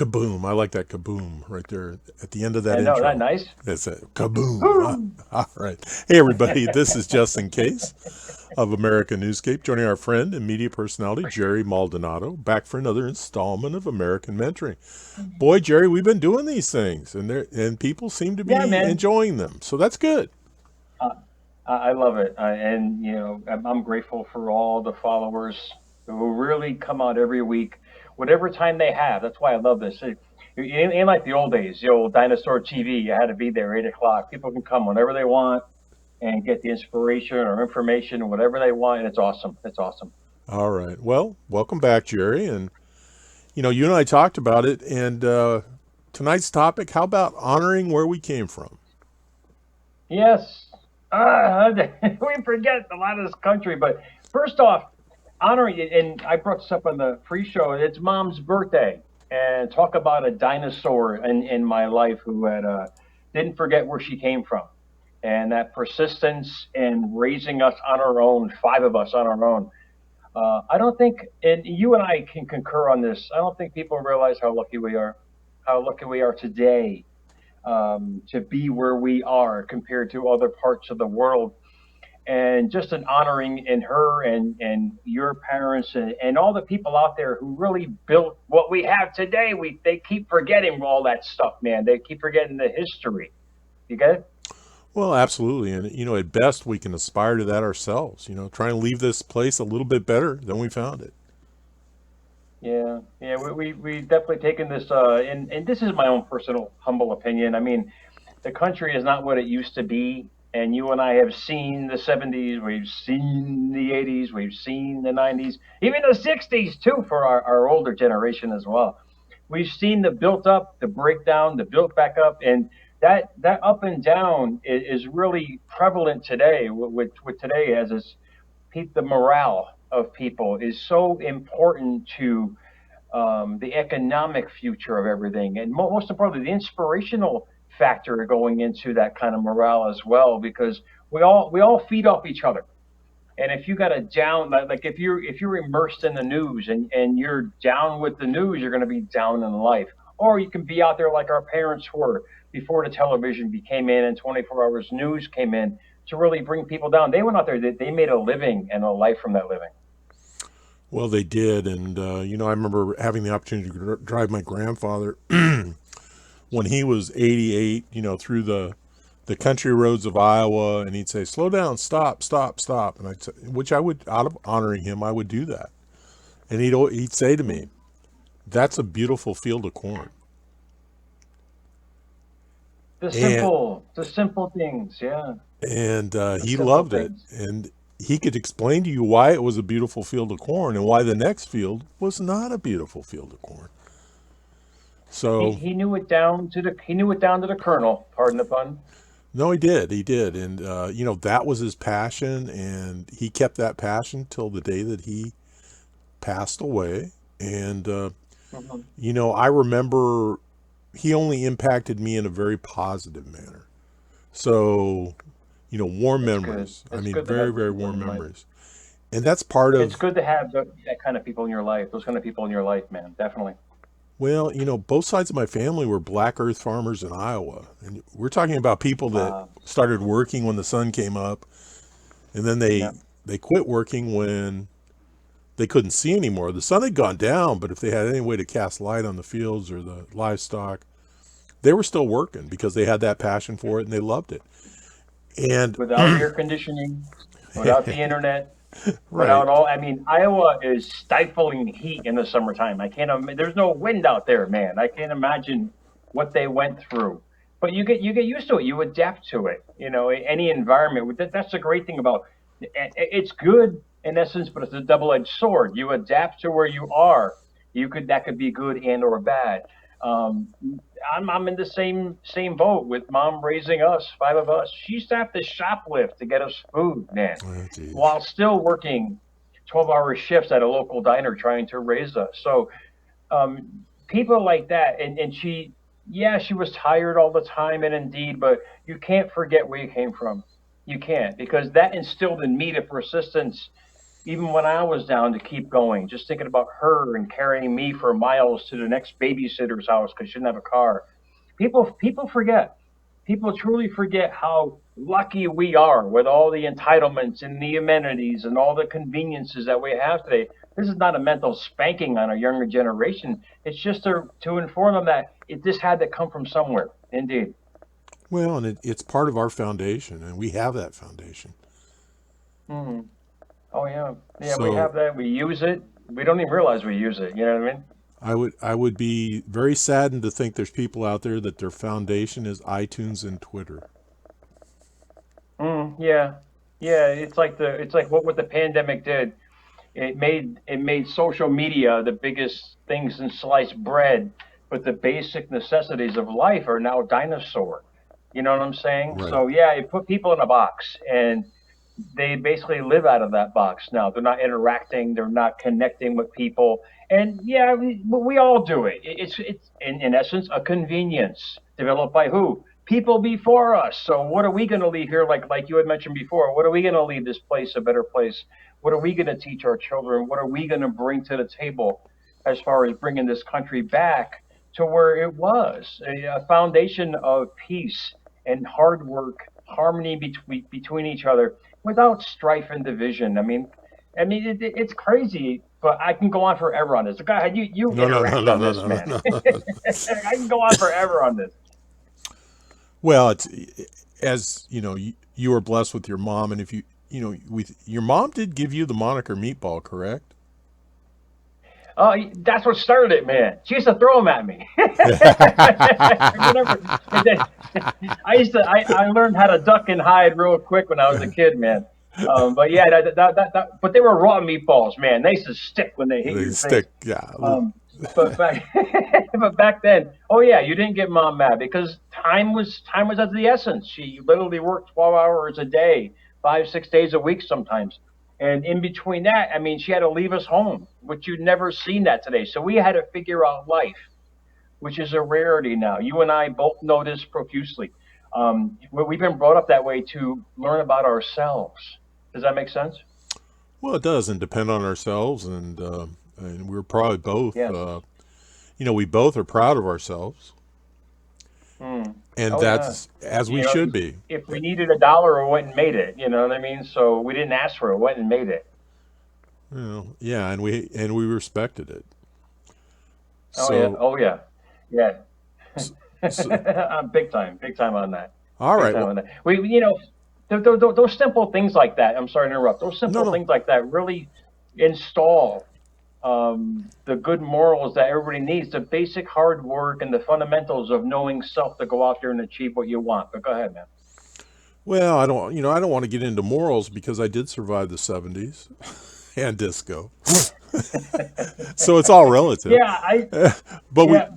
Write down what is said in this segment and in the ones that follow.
Kaboom. I like that kaboom right there at the end of that And no, that intro. nice. That's it. Kaboom. Woo! All right. Hey, everybody. This is Justin Case of American Newscape, joining our friend and media personality, Jerry Maldonado, back for another installment of American Mentoring. Boy, Jerry, we've been doing these things, and people seem to Yeah, be man. enjoying them. So that's good. Uh, I love it, and I'm grateful for all the followers who really come out every week, whatever time they have. That's why I love this. It ain't like the old days, the old dinosaur TV. You had to be there 8 o'clock. People can come whenever they want and get the inspiration or information, whatever they want, and it's awesome. It's awesome. All right. Well, welcome back, Jerry. And, you and I talked about it, and tonight's topic, how about honoring where we came from? Yes. We forget a lot of this country, but first off, honoring it, and I brought this up on the pre-show. It's Mom's birthday, and talk about a dinosaur in my life who had didn't forget where she came from, and that persistence in raising us on our own, five of us on our own. I don't think, and you and I can concur on this. I don't think people realize how lucky we are today to be where we are compared to other parts of the world, and just an honoring in her and your parents and all the people out there who really built what we have today. They keep forgetting all that stuff, man. They keep forgetting the history. You get it? Well, absolutely. And, at best, we can aspire to that ourselves, try and leave this place a little bit better than we found it. Yeah, yeah. We definitely taken this, and this is my own personal humble opinion. I mean, the country is not what it used to be. And you and I have seen the 70s, we've seen the 80s, we've seen the 90s, even the 60s too, for our older generation as well. We've seen the built up, the breakdown, the built back up, and that up and down is really prevalent today. With today, as is the morale of people is so important to the economic future of everything, and most importantly, the inspirational factor going into that kind of morale as well, because we all feed off each other. And if you got a down, like if you're immersed in the news and you're down with the news, you're going to be down in life. Or you can be out there like our parents were before the television became in and 24 hours news came in to really bring people down. They went out there, they made a living and a life from that living. Well, they did. And, I remember having the opportunity to drive my grandfather when he was 88, through the country roads of Iowa, and he'd say, "Slow down, stop, stop, stop," and which I would, out of honoring him, I would do that, and he'd say to me, "That's a beautiful field of corn," and The simple things, yeah, the he simple loved it, things. and he could explain to you why it was a beautiful field of corn and why the next field was not a beautiful field of corn. He So, he knew it down to the kernel. Pardon the pun. no, he did, and that was his passion, and he kept that passion till the day that he passed away. And, Mhm. I remember he only impacted me in a very positive manner. So, warm It's good. memories. I It's mean, good to very, have those very people in warm your life. memories. And that's part It's of, good to have that kind of people in your life. Those kind of people in your life, man. Definitely. well, both sides of my family were black earth farmers in Iowa. And we're talking about people that Uh, started working when the sun came up, and then yeah. they quit working when they couldn't see anymore. The sun had gone down, but if they had any way to cast light on the fields or the livestock, they were still working because they had that passion for it and they loved it. And Without air conditioning, without the internet, right. without all. I mean, Iowa is stifling heat in the summertime. I can't. There's no wind out there, man. I can't imagine what they went through. But you get used to it. You adapt to it. Any environment. That's the great thing about. It's good in essence, but it's a double-edged sword. You adapt to where you are. That could be good and or bad. Um, I'm in the same boat with mom raising us, five of us. She used to have to shoplift to get us food, man, Oh, geez. while still working 12-hour shifts at a local diner trying to raise us. So people like that, and she, yeah, she was tired all the time, and indeed, but you can't forget where you came from. You can't, because that instilled in me the persistence even when I was down, to keep going, just thinking about her and carrying me for miles to the next babysitter's house because she didn't have a car. People forget. People truly forget how lucky we are with all the entitlements and the amenities and all the conveniences that we have today. This is not a mental spanking on a younger generation. It's just to inform them that this had to come from somewhere. Indeed. Well, and it's part of our foundation, and we have that foundation. Hmm. Oh yeah, yeah. We So have that. We use it. We don't even realize we use it. You know what I mean? I would be very saddened to think there's people out there that their foundation is iTunes and Twitter. Yeah, yeah. It's like what the pandemic did. It made social media the biggest things in sliced bread, but the basic necessities of life are now dinosaur. You know what I'm saying? Right. So yeah, it put people in a box, and they basically live out of that box now. They're not interacting. They're not connecting with people. And yeah, we all do it. It's in essence a convenience developed by who? People before us. So what are we going to leave here? Like you had mentioned before, what are we going to leave this place a better place? What are we going to teach our children? What are we going to bring to the table as far as bringing this country back to where it was, a foundation of peace and hard work, harmony between each other, without strife and division. It's crazy, but I can go on forever on this. Go ahead, you No, no, no, interact no, on no, this, no, man. no, no. I can go on forever on this. Well, it's as you know, you were blessed with your mom, and if with your mom did give you the moniker Meatball, correct? Oh, that's what started it, man. She used to throw them at me. I remember, and then I learned how to duck and hide real quick when I was a kid, man. But yeah, but they were raw meatballs, man. They used to stick when they hit They your face. stick, yeah. Um, but back, but back then, oh yeah, you didn't get mom mad because time was of the essence. She literally worked 12 hours a day, 5 6 days a week sometimes, and in between that, she had to leave us home, which you'd never seen that today. So we had to figure out life, which is a rarity now. You and I both know this profusely. We've been brought up that way to learn about ourselves. Does that make sense? Well, it does, and depend on ourselves, and we're probably both, Yes. we both are proud of ourselves, Hmm. and Oh yeah. that's as we You know, should be. if we needed a dollar, we went and made it. You know what I mean? So we didn't ask for it, went and made it. Yeah, and we respected it. Oh yeah. So, Oh yeah. Yeah. so, so I'm big time on that. all Big right. time Well, on that. Those simple things like that. I'm sorry to interrupt. Those no, simple no. things like that really install the good morals that everybody needs, the basic hard work and the fundamentals of knowing self to go out there and achieve what you want. But go ahead, man. Well, I don't want to get into morals because I did survive the '70s and disco, so it's all relative. Yeah, I But we, yeah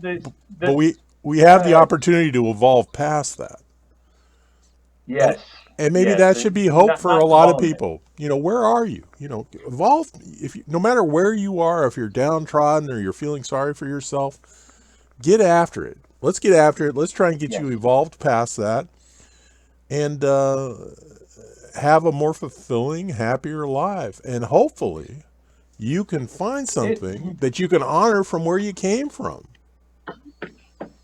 but the we go have the ahead. opportunity to evolve past that, and Yes, and maybe yes. that should be hope Not for a not lot of development. people. Where are you? Evolve. If no matter where you are, if you're downtrodden or you're feeling sorry for yourself, get after it. Let's get after it. Let's try and get Yes. you evolved past that, and have a more fulfilling, happier life. And hopefully, you can find It something that you can honor from where you came from.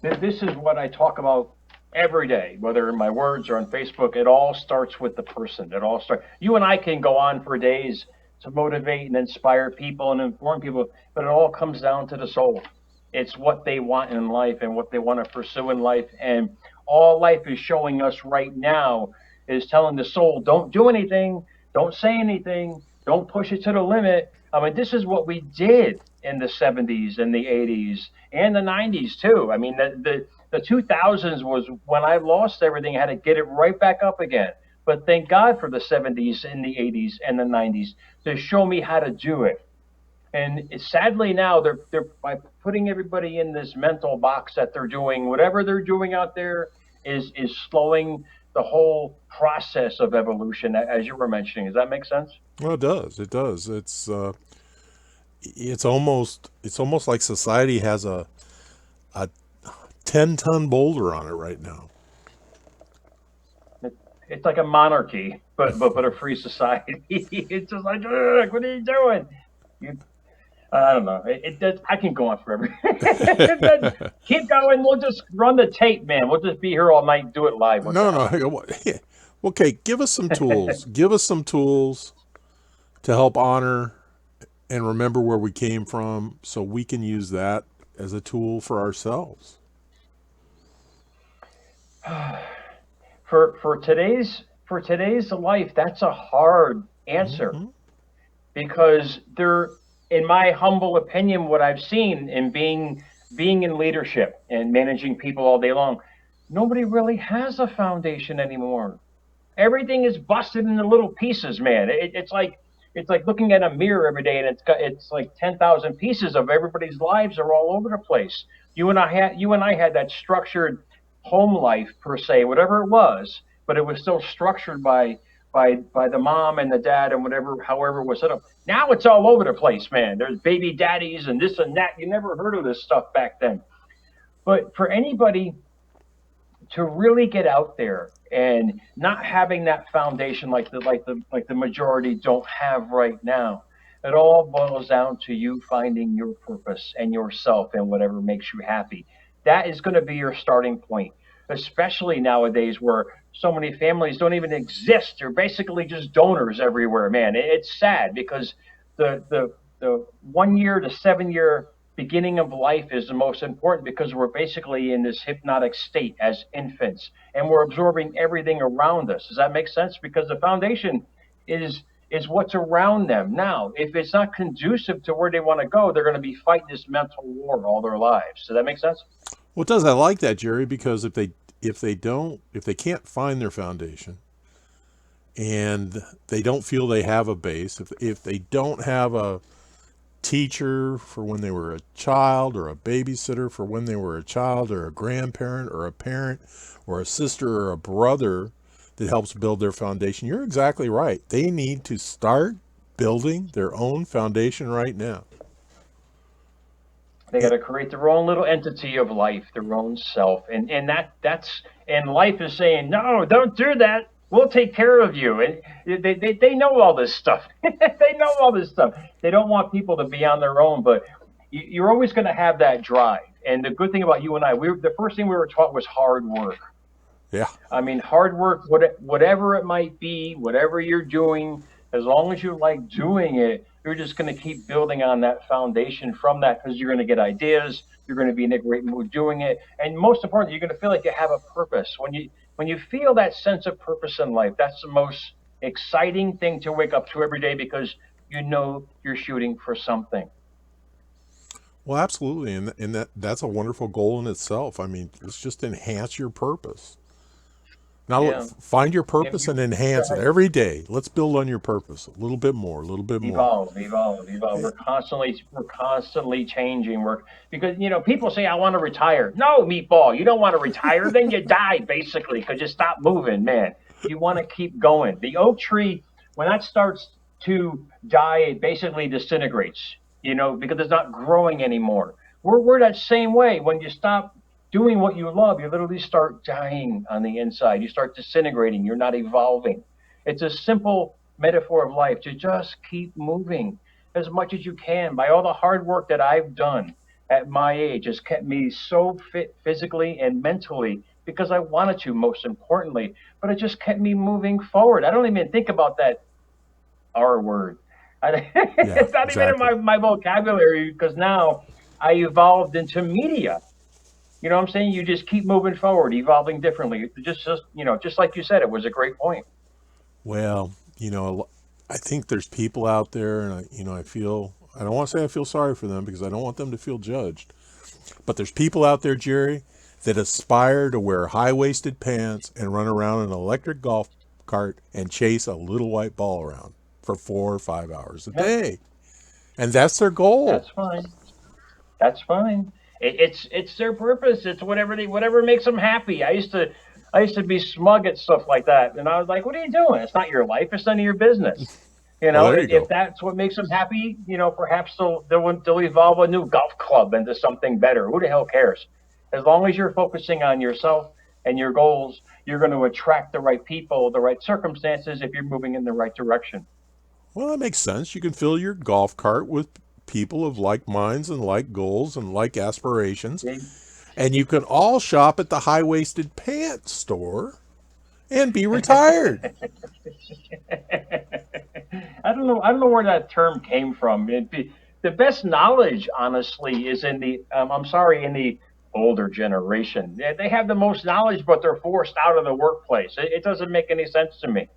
this is what I talk about every day, whether in my words or on Facebook. It all starts with the person. It all starts. You and I can go on for days to motivate and inspire people and inform people, but it all comes down to the soul. It's what they want in life and what they want to pursue in life. And all life is showing us right now is telling the soul, don't do anything, don't say anything, don't push it to the limit. This is what we did in the 70s and the 80s and the 90s too. The 2000s was when I lost everything. I had to get it right back up again. But thank God for the 70s and the 80s and the 90s to show me how to do it. And sadly now they're by putting everybody in this mental box that they're doing whatever they're doing out there is slowing the whole process of evolution, as you were mentioning. Does that make sense? Well, it does. It does. It's almost like society has a 10-ton boulder on it right now. It's like a monarchy, but a free society. It's just like, ugh, what are you doing? You, I don't know. I can go on forever. Keep going. We'll just run the tape, man. We'll just be here all night. Do it live. What the No, hell? no. Okay, give us some tools. Give us some tools to help honor and remember where we came from so we can use that as a tool for ourselves. For today's life, that's a hard answer Hmm. because there, in my humble opinion, what I've seen in being in leadership and managing people all day long, nobody really has a foundation anymore. Everything is busted into little pieces, man. It's like looking at a mirror every day, and it's like 10,000 pieces of everybody's lives are all over the place. You and I had that structured home life per se, whatever it was, but it was still structured by the mom and the dad and whatever, however it was set up. Now it's all over the place, man. There's baby daddies and this and that. You never heard of this stuff back then. But for anybody to really get out there and not having that foundation like the majority don't have right now, it all boils down to you finding your purpose and yourself and whatever makes you happy. That is going to be your starting point, especially nowadays where so many families don't even exist. They're basically just donors everywhere, man. It's sad because the 1 year to 7 year beginning of life is the most important because we're basically in this hypnotic state as infants and we're absorbing everything around us. Does that make sense? Because the foundation is what's around them. Now, if it's not conducive to where they want to go, they're going to be fighting this mental war all their lives. Does that make sense? Well, it does. I like that, Jerry, because if they can't find their foundation and they don't feel they have a base, if they don't have a teacher for when they were a child, or a babysitter for when they were a child, or a grandparent, or a parent, or a sister, or a brother that helps build their foundation, you're exactly right. They need to start building their own foundation right now. They got It, to create their own little entity of life, their own self, and that's and life is saying, no, don't do that. We'll take care of you, and they know all this stuff. They know all this stuff. They don't want people to be on their own, but you're always going to have that drive. And the good thing about you and I, the first thing we were taught was hard work. yeah. I mean, hard work, whatever it might be, whatever you're doing, as long as you like doing it, you're just going to keep building on that foundation from that because you're going to get ideas. You're going to be in a great mood doing it, and most importantly, you're going to feel like you have a purpose. When you feel that sense of purpose in life, that's the most exciting thing to wake up to every day because you know you're shooting for something. Well, absolutely, and that's a wonderful goal in itself. I mean, it's just enhance your purpose. Now, Yeah. find your Yeah, purpose and enhance it every day. Let's build on your purpose a little bit more, a little bit more. evolve, evolve, evolve. We're constantly changing. We're because people say I want to retire. No, meatball, you don't want to retire. Then you die basically because you stop moving, man. You want to keep going. The oak tree, when that starts to die, it basically disintegrates. Because it's not growing anymore. We're that same way. When you stop doing what you love, you literally start dying on the inside. You start disintegrating. You're not evolving. It's a simple metaphor of life to just keep moving as much as you can. By all the hard work that I've done at my age has kept me so fit physically and mentally because I wanted to, most importantly, but it just kept me moving forward. I don't even think about that R word. Yeah, It's not even in exactly. my vocabulary because now I evolved into media. You know what I'm saying? You just keep moving forward, evolving differently. Just like you said, it was a great point. Well, I think there's people out there, and I don't want to say I feel sorry for them because I don't want them to feel judged. But there's people out there, Jerry, that aspire to wear high-waisted pants and run around in an electric golf cart and chase a little white ball around for 4 or 5 hours a Yep, day. And that's their goal. that's fine. That's fine. It's their purpose. It's whatever makes them happy. I used to be smug at stuff like that, and I was like, "What are you doing? It's not your life. It's none of your business." Well, there you If go. that's what makes them happy, perhaps they'll evolve a new golf club into something better. Who the hell cares? As long as you're focusing on yourself, and your goals, you're going to attract the right people, the right circumstances if you're moving in the right direction. Well, that makes sense. You can fill your golf cart with people of like minds and like goals and like aspirations, See? and you can all shop at the high waisted pants store and be retired. I don't know where that term came from. The best knowledge, honestly, is in the I'm sorry, in the older generation. They have the most knowledge, but they're forced out of the workplace. It doesn't make any sense to me.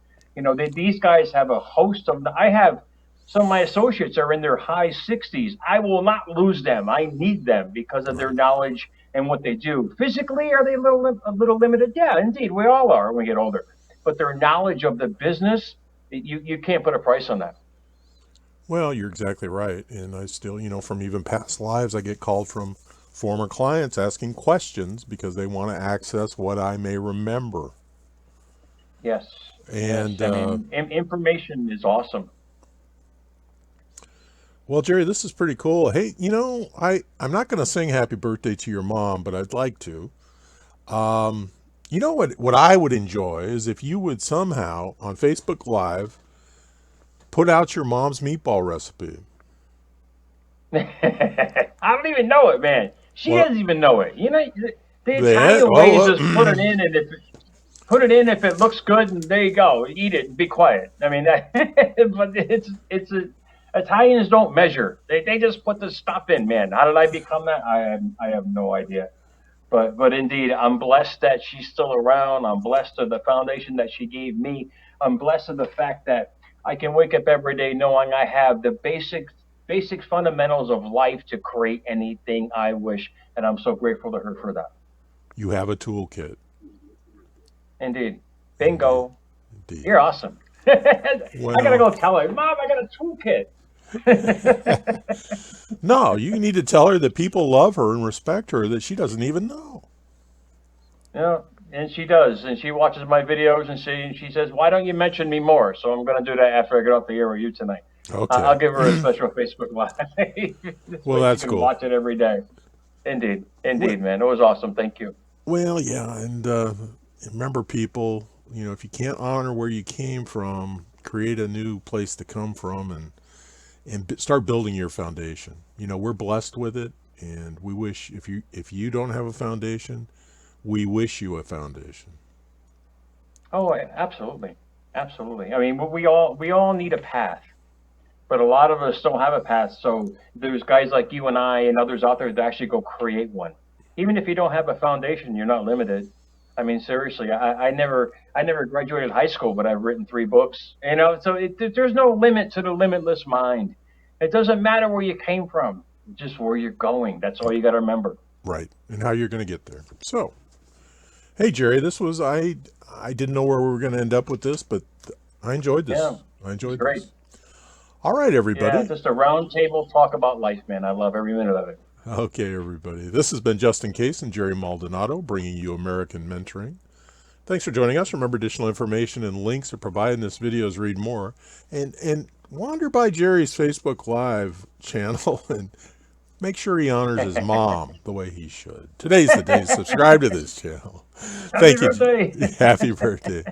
These guys have a host of. I have some of my associates are in their high 60s. I will not lose them. I need them because of their Right. knowledge and what they do. Physically, are they a little limited? Yeah, indeed, we all are when we get older. But their knowledge of the business, you can't put a price on that. Well, you're exactly right. And I still, from even past lives, I get called from former clients asking questions because they want to access what I may remember. Yes, yes. And, I mean, information is awesome. well, Jerry, this is pretty cool. Hey, I'm not going to sing happy birthday to your mom, but I'd like to. Um, what I would enjoy is if you would somehow on Facebook Live put out your mom's meatball recipe. I don't even know it, man. She Well, doesn't even know it. The that, Italian way is well, just put it in, and if put it in if it looks good, and there you go. Eat it and be quiet. I mean, but Italians don't measure. They just put the stuff in, man. How did I become that? I have no idea. But indeed, I'm blessed that she's still around. I'm blessed of the foundation that she gave me. I'm blessed of the fact that I can wake up every day knowing I have the basic fundamentals of life to create anything I wish, and I'm so grateful to her for that. you have a toolkit. Indeed, Indeed. bingo. Indeed. You're awesome. I gotta Well, go tell her, Mom, I got a toolkit. no, you need to tell her that people love her and respect her that she doesn't even know. Yeah, and she does, and she watches my videos, and she says, "Why don't you mention me more?" So I'm going to do that after I get off the air with you tonight. I'll Okay. give her a special Facebook Live. This Well, way she that's can cool. watch it every day. Indeed, Well, indeed, man, it was awesome. Thank you. well, yeah, and remember, people, if you can't honor where you came from, create a new place to come from, and start building your foundation. We're blessed with it, and we wish if you don't have a foundation, we wish you a foundation. Oh, absolutely, absolutely. I mean, we all need a path, but a lot of us don't have a path. So there's guys like you and I and others out there that actually go create one. Even if you don't have a foundation, you're not limited. I mean, seriously, I never graduated high school, but I've written 3 books. So there's no limit to the limitless mind. It doesn't matter where you came from, just where you're going. That's all you got to remember. Right, and how you're going to get there. So, hey, Jerry, this was I didn't know where we were going to end up with this, but I enjoyed Yeah, this. I it's enjoyed great. this. All right, Yeah, everybody. just a round table talk about life, man. I love every minute of it. Okay, everybody. This has been Justin Case and Jerry Maldonado bringing you American Mentoring. Thanks for joining us. Remember, additional information and links are provided in this video's read more. And wander by Jerry's Facebook Live channel and make sure he honors his mom the way he should. Today's the day to subscribe to this channel. Happy Thank you. birthday. Happy birthday.